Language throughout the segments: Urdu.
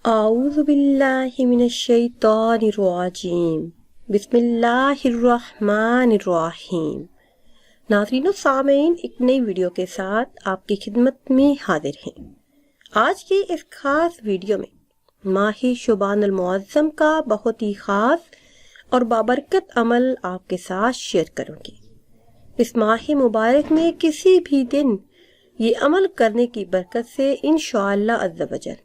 اعوذ باللہ من الشیطان الرجیم بسم اللہ الرحمن الرحیم۔ ناظرین و سامعین، ایک نئی ویڈیو کے ساتھ آپ کی خدمت میں حاضر ہیں۔ آج کی اس خاص ویڈیو میں ماہ شعبان المعظم کا بہت ہی خاص اور بابرکت عمل آپ کے ساتھ شیئر کروں گی۔ اس ماہ مبارک میں کسی بھی دن یہ عمل کرنے کی برکت سے انشاءاللہ عز و جل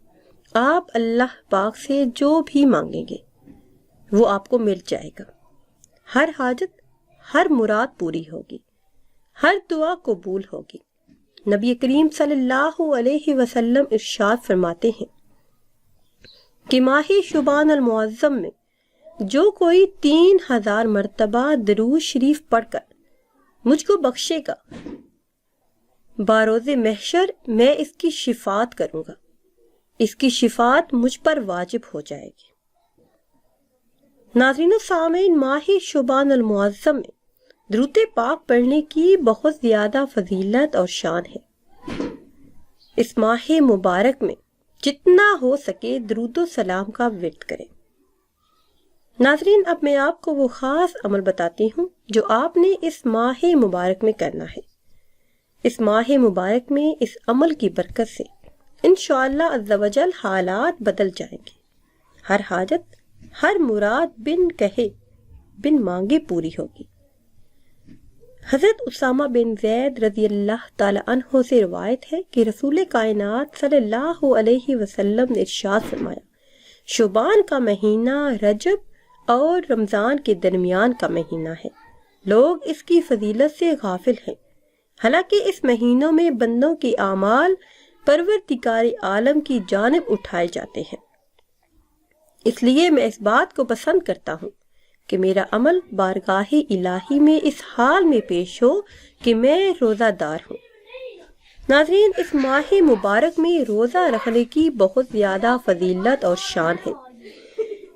آپ اللہ پاک سے جو بھی مانگیں گے وہ آپ کو مل جائے گا۔ ہر حاجت، ہر مراد پوری ہوگی، ہر دعا قبول ہوگی۔ نبی کریم صلی اللہ علیہ وسلم ارشاد فرماتے ہیں کہ ماہ شعبان المعظم میں جو کوئی 3000 مرتبہ درود شریف پڑھ کر مجھ کو بخشے گا، باروز محشر میں اس کی شفاعت کروں گا، اس کی شفاعت مجھ پر واجب ہو جائے گی۔ ناظرین و سامعین، ماہ شعبان المعظم میں درود پاک پڑھنے کی بہت زیادہ فضیلت اور شان ہے۔ اس ماہ مبارک میں جتنا ہو سکے درود و سلام کا ورد کریں۔ ناظرین، اب میں آپ کو وہ خاص عمل بتاتی ہوں جو آپ نے اس ماہ مبارک میں کرنا ہے۔ اس ماہ مبارک میں اس عمل کی برکت سے انشاءاللہ عز و جل حالات بدل جائیں گے۔ ہر حاجت، ہر مراد بن کہے بن مانگے پوری ہوگی۔ حضرت اسامہ بن زید رضی اللہ تعالی عنہ سے روایت ہے کہ رسول کائنات صلی اللہ علیہ وسلم نے ارشاد فرمایا، شعبان کا مہینہ رجب اور رمضان کے درمیان کا مہینہ ہے، لوگ اس کی فضیلت سے غافل ہیں، حالانکہ اس مہینوں میں بندوں کے اعمال پروردگار عالم کی جانب اٹھائے جاتے ہیں۔ اس لیے میں اس بات کو پسند کرتا ہوں کہ میرا عمل بارگاہ الہی میں اس حال میں پیش ہو کہ میں روزہ دار ہوں۔ ناظرین، اس ماہ مبارک میں روزہ رکھنے کی بہت زیادہ فضیلت اور شان ہے۔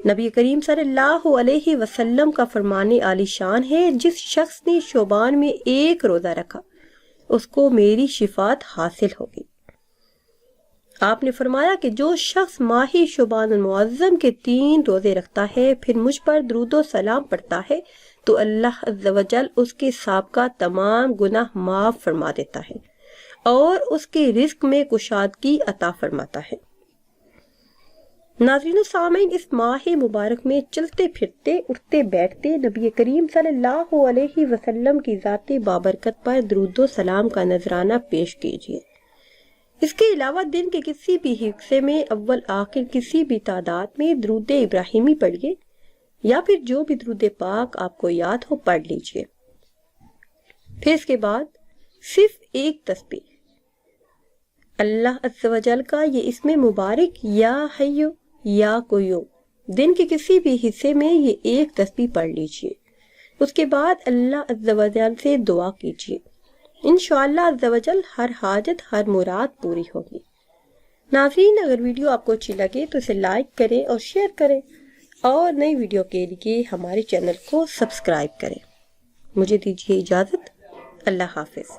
نبی کریم صلی اللہ علیہ وسلم کا فرمان عالی شان ہے، جس شخص نے شعبان میں ایک روزہ رکھا اس کو میری شفاعت حاصل ہوگی۔ آپ نے فرمایا کہ جو شخص ماہ شعبان المعظم کے 3 روزے رکھتا ہے پھر مجھ پر درود و سلام پڑھتا ہے تو اللہ عز و جل اس کے سابقہ تمام گناہ معاف فرما دیتا ہے اور اس کے رزق میں کشادگی عطا فرماتا ہے۔ ناظرین و سامعین، اس ماہ مبارک میں چلتے پھرتے اٹھتے بیٹھتے نبی کریم صلی اللہ علیہ وسلم کی ذات بابرکت پر درود و سلام کا نذرانہ پیش کیجیے۔ اس کے علاوہ دن کے کسی بھی حصے میں اول آخر کسی بھی تعداد میں درود ابراہیمی پڑھیے یا پھر جو بھی درود پاک آپ کو یاد ہو پڑھ لیجیے۔ پھر اس کے بعد صرف ایک تسبیح اللہ عز و جل کا یہ اسم مبارک یا حیو یا قیوم، دن کے کسی بھی حصے میں یہ ایک تسبیح پڑھ لیجیے۔ اس کے بعد اللہ عز و جل سے دعا کیجیے، انشاءاللہ عز و جل ہر حاجت، ہر مراد پوری ہوگی۔ ناظرین، اگر ویڈیو آپ کو اچھی لگے تو اسے لائک کریں اور شیئر کریں اور نئی ویڈیو کے لیے ہمارے چینل کو سبسکرائب کریں۔ مجھے دیجیے اجازت، اللہ حافظ۔